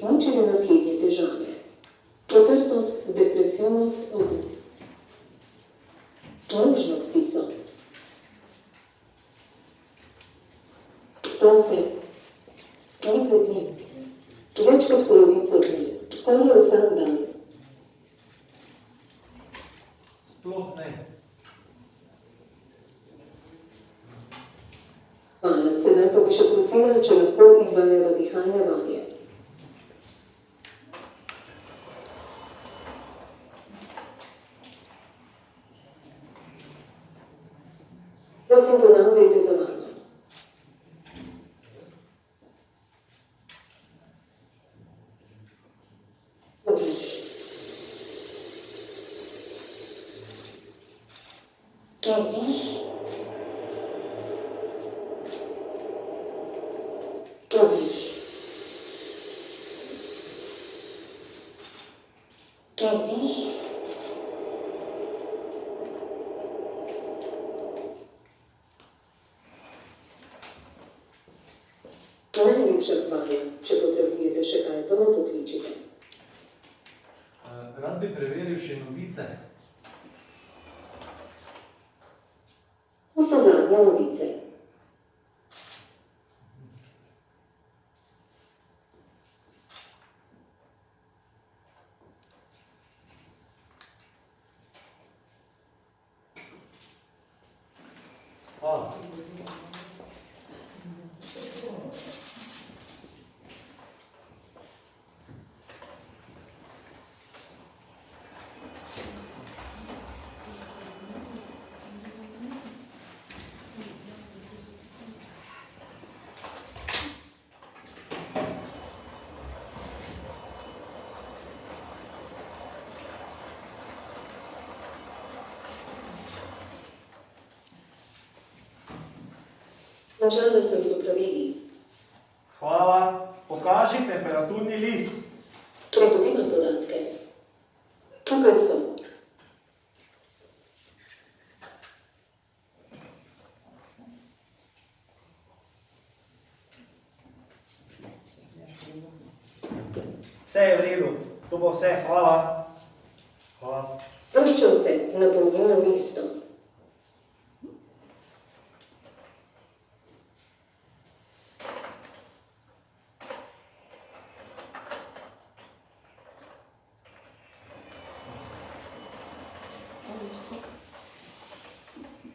mučijo naslednje težave. Potrtost, depresivnost, obud. Možnosti so splote, nekaj dni, več kot polovico dni, skoraj vsak dan. Sploh ne. Hvala, sedaj pa bi še prosila, če lahko izvajajo dihalne vaje. Prosim, ponavljajte za mano. Izdih. Vdih. Izdih. Najlepša hvala. Če potrebujete še kaj, pa me pokličite. Rad bi preveril še novice. Vso zadnje novice. Hvala. Končala sem z opravili. Hvala. Pokaži temperaturni list. Pridobimam podatke. Tukaj so. Vse je v redu. To bo vse. Hvala. Hvala. Iščem se, napolnila mesto.